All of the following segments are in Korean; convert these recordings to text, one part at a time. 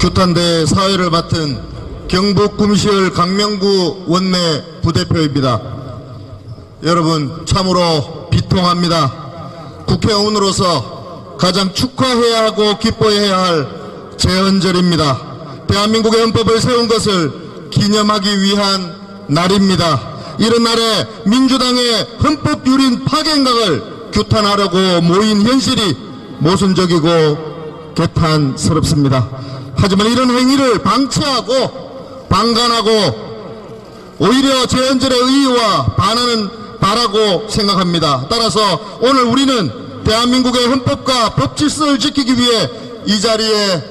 규탄대 사회를 맡은 경북 구미시을 강명구 원내 부대표입니다. 여러분 참으로 비통합니다. 국회의원으로서 가장 축하해야 하고 기뻐해야 할 제헌절입니다. 대한민국의 헌법을 세운 것을 기념하기 위한 날입니다. 이런 날에 민주당의 헌법유린 파괴행각을 규탄하려고 모인 현실이 모순적이고 개탄스럽습니다. 하지만 이런 행위를 방치하고 방관하고 오히려 제헌절의 의의와 반하는 바라고 생각합니다. 따라서 오늘 우리는 대한민국의 헌법과 법질서를 지키기 위해 이 자리에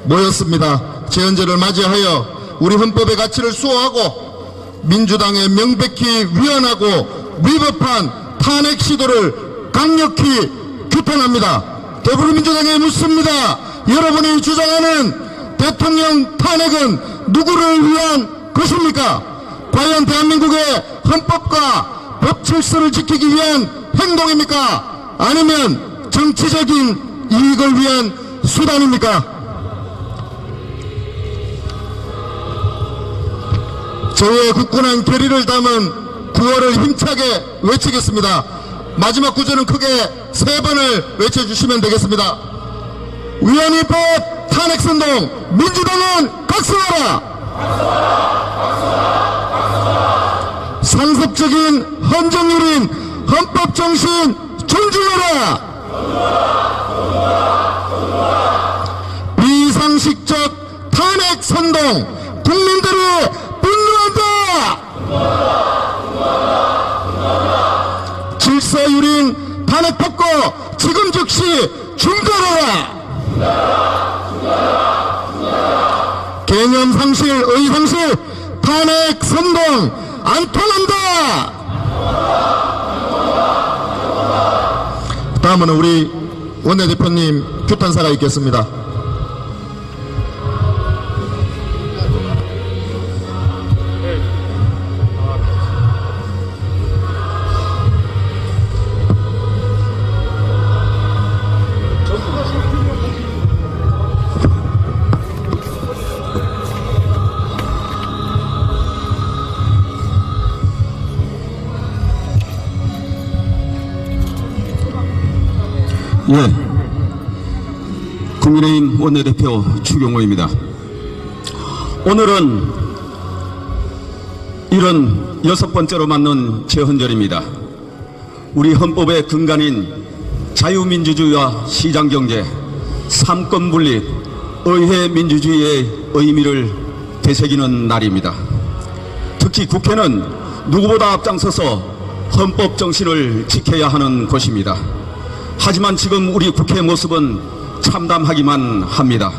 모였습니다. 제헌절을 맞이하여 우리 헌법의 가치를 수호하고 민주당의 명백히 위헌하고 위법한 탄핵 시도를 강력히 규탄합니다. 더불어민주당에 묻습니다. 여러분이 주장하는 대통령 탄핵은 누구를 위한 것입니까? 과연 대한민국의 헌법과 법질서를 지키기 위한 행동입니까? 아니면 정치적인 이익을 위한 수단입니까? 저의 굳건한 결의를 담은 구호를 힘차게 외치겠습니다. 마지막 구절은 크게 3번을 외쳐주시면 되겠습니다. 위헌위법 탄핵선동 민주당은 각성하라! 상습적인 헌정유린 헌법정신 존중하라! 비상식적 탄핵선동 국민들이 분노한다! 질서유린 탄핵법고 지금 즉시 중단하라! 개념상실, 의상실 탄핵선동 안 통한다! 다음은 우리 원내대표님 규탄사가 있겠습니다. 예, 국민의힘 원내대표 추경호입니다. 오늘은 이런 6번째로 맞는 제헌절입니다. 우리 헌법의 근간인 자유민주주의와 시장경제, 삼권분립, 의회민주주의의 의미를 되새기는 날입니다. 특히 국회는 누구보다 앞장서서 헌법 정신을 지켜야 하는 곳입니다. 하지만 지금 우리 국회의 모습은 참담하기만 합니다.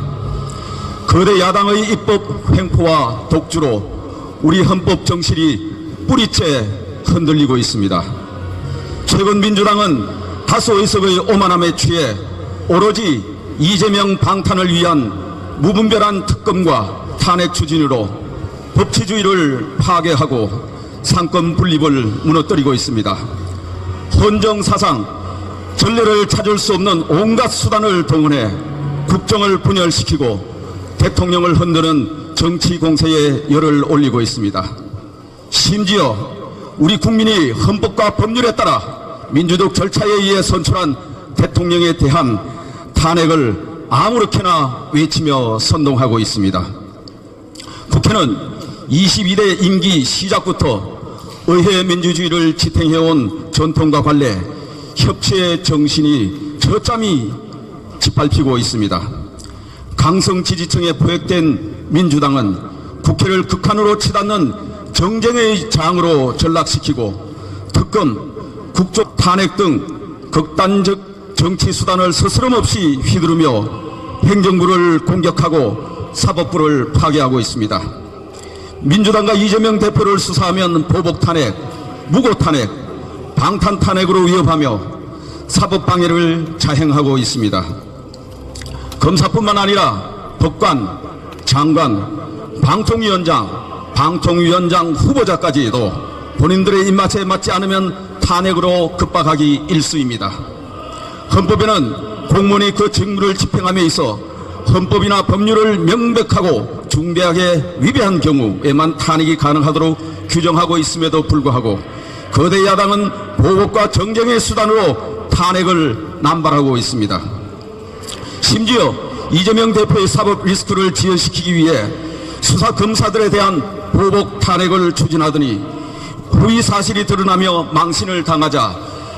거대 야당의 입법 횡포와 독주로 우리 헌법 정신이 뿌리째 흔들리고 있습니다. 최근 민주당은 다수 의석의 오만함에 취해 오로지 이재명 방탄을 위한 무분별한 특검과 탄핵 추진으로 법치주의를 파괴하고 상권 분립을 무너뜨리고 있습니다. 헌정사상 전례를 찾을 수 없는 온갖 수단을 동원해 국정을 분열시키고 대통령을 흔드는 정치 공세에 열을 올리고 있습니다. 심지어 우리 국민이 헌법과 법률에 따라 민주적 절차에 의해 선출한 대통령에 대한 탄핵을 아무렇게나 외치며 선동하고 있습니다. 국회는 22대 임기 시작부터 의회 민주주의를 지탱해온 전통과 관례 협치의 정신이 저짬이 짓밟히고 있습니다. 강성 지지층에 포획된 민주당은 국회를 극한으로 치닫는 정쟁의 장으로 전락시키고 특검, 국정 탄핵 등 극단적 정치 수단을 스스럼없이 휘두르며 행정부를 공격하고 사법부를 파괴하고 있습니다. 민주당과 이재명 대표를 수사하면 보복 탄핵, 무고 탄핵, 방탄 탄핵으로 위협하며 사법 방해를 자행하고 있습니다. 검사뿐만 아니라 법관, 장관, 방통위원장 후보자까지도 본인들의 입맛에 맞지 않으면 탄핵으로 급박하기 일쑤입니다. 헌법에는 공무원이 그 직무를 집행함에 있어 헌법이나 법률을 명백하고 중대하게 위배한 경우에만 탄핵이 가능하도록 규정하고 있음에도 불구하고 거대 야당은 보복과 정쟁의 수단으로 탄핵을 남발하고 있습니다. 심지어 이재명 대표의 사법 리스크를 지연시키기 위해 수사 검사들에 대한 보복 탄핵을 추진하더니 허위 사실이 드러나며 망신을 당하자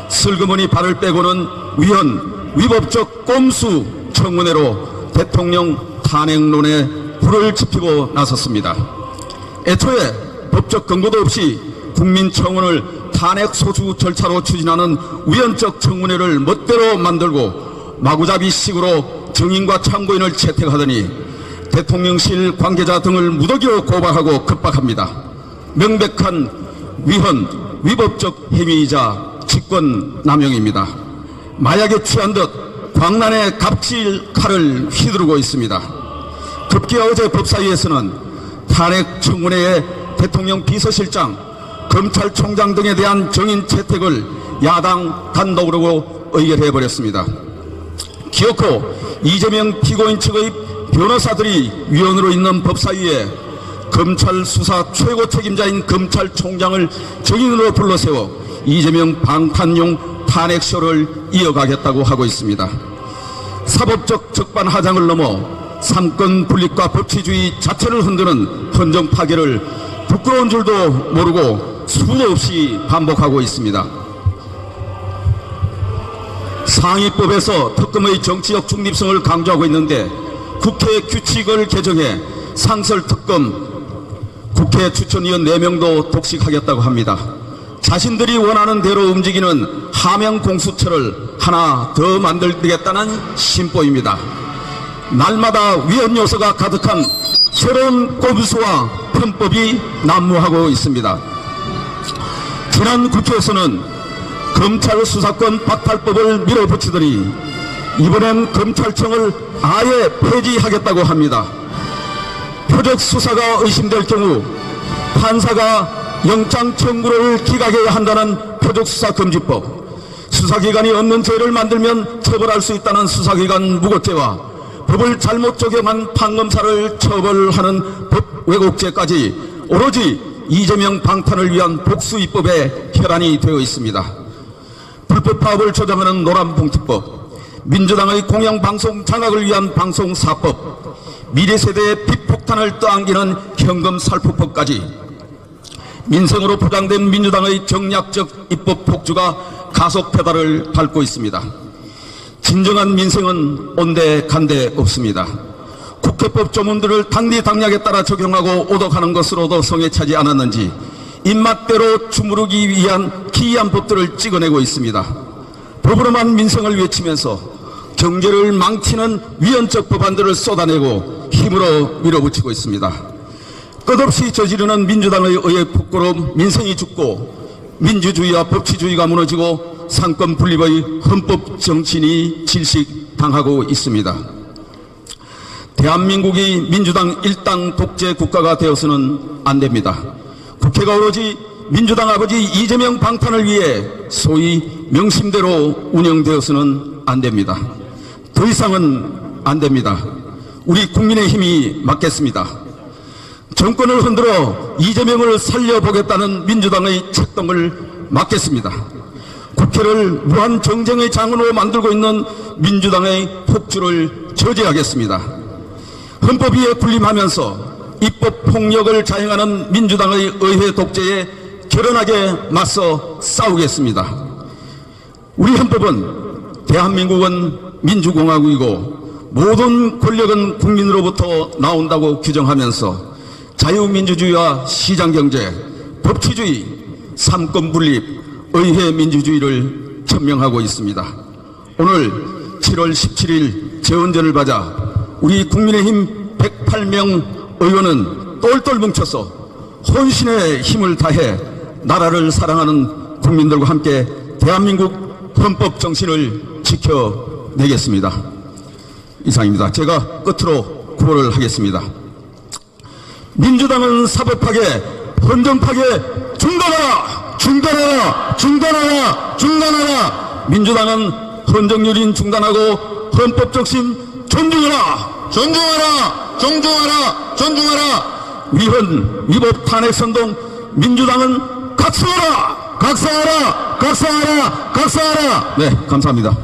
슬그머니 발을 빼고는 위법적 꼼수 청문회로 대통령 탄핵론에 불을 지피고 나섰습니다. 애초에 법적 근거도 없이 국민청원을 탄핵 소추 절차로 추진하는 우연적 청문회를 멋대로 만들고 마구잡이식으로 증인과 참고인을 채택하더니 대통령실 관계자 등을 무더기로 고발하고 급박합니다. 명백한 위법적 행위이자 직권남용입니다. 마약에 취한 듯 광란의 갑질 칼을 휘두르고 있습니다. 급기야 어제 법사위에서는 탄핵 청문회에 대통령 비서실장, 검찰총장 등에 대한 증인 채택을 야당 단독으로 의결해버렸습니다. 기어코 이재명 피고인 측의 변호사들이 위원으로 있는 법사위에 검찰 수사 최고 책임자인 검찰총장을 증인으로 불러세워 이재명 방탄용 탄핵쇼를 이어가겠다고 하고 있습니다. 사법적 적반하장을 넘어 삼권 분립과 법치주의 자체를 흔드는 헌정 파괴를 부끄러운 줄도 모르고 수도 없이 반복하고 있습니다. 상위법에서 특검의 정치적 중립성을 강조하고 있는데 국회 규칙을 개정해 상설특검 국회 추천위원 4명도 독식하겠다고 합니다. 자신들이 원하는 대로 움직이는 하명 공수처를 하나 더 만들겠다는 심보입니다. 날마다 위헌 요소가 가득한 새로운 꼼수와 편법이 난무하고 있습니다. 지난 국회에서는 검찰 수사권 박탈법을 밀어붙이더니 이번엔 검찰청을 아예 폐지하겠다고 합니다. 표적 수사가 의심될 경우 판사가 영장 청구를 기각해야 한다는 표적수사금지법, 수사기관이 없는 죄를 만들면 처벌할 수 있다는 수사기관 무고죄와 법을 잘못 적용한 판검사를 처벌하는 법 왜곡죄까지 오로지 이재명 방탄을 위한 복수입법에 혈안이 되어 있습니다. 불법 파업을 조장하는 노란봉투법, 민주당의 공영방송 장악을 위한 방송사법, 미래세대의 빚폭탄을 떠안기는 현금살포법까지 민생으로 포장된 민주당의 정략적 입법 폭주가 가속 페달을 밟고 있습니다. 진정한 민생은 온데간데 없습니다. 국회법 조문들을 당리당략에 따라 적용하고 오독하는 것으로도 성에 차지 않았는지 입맛대로 주무르기 위한 기이한 법들을 찍어내고 있습니다. 법으로만 민생을 외치면서 경제를 망치는 위헌적 법안들을 쏟아내고 힘으로 밀어붙이고 있습니다. 끝없이 저지르는 민주당의 의회 폭거로 민생이 죽고 민주주의와 법치주의가 무너지고 상권 분립의 헌법 정신이 질식당하고 있습니다. 대한민국이 민주당 일당 독재 국가가 되어서는 안 됩니다. 국회가 오로지 민주당 아버지 이재명 방탄을 위해 소위 명심대로 운영되어서는 안 됩니다. 더 이상은 안 됩니다. 우리 국민의힘이 막겠습니다. 정권을 흔들어 이재명을 살려보겠다는 민주당의 책동을 막겠습니다. 국회를 무한 정쟁의 장으로 만들고 있는 민주당의 폭주를 저지하겠습니다. 헌법 위에 군림하면서 입법 폭력을 자행하는 민주당의 의회 독재에 결연하게 맞서 싸우겠습니다. 우리 헌법은 대한민국은 민주공화국이고 모든 권력은 국민으로부터 나온다고 규정하면서 자유민주주의와 시장경제, 법치주의, 삼권분립, 의회민주주의를 천명하고 있습니다. 오늘 7월 17일 재헌전을 맞아 우리 국민의힘 108명 의원은 똘똘 뭉쳐서 혼신의 힘을 다해 나라를 사랑하는 국민들과 함께 대한민국 헌법 정신을 지켜내겠습니다. 이상입니다. 제가 끝으로 구호를 하겠습니다. 민주당은 사법파괴, 헌정파괴 중단하라! 중단하라! 중단하라! 중단하라! 민주당은 헌정유린 중단하고 헌법 정신 존중하라! 존중하라! 존중하라! 존중하라! 위헌, 위법 탄핵 선동 민주당은 각성하라! 각성하라! 각성하라! 각성하라! 네, 감사합니다.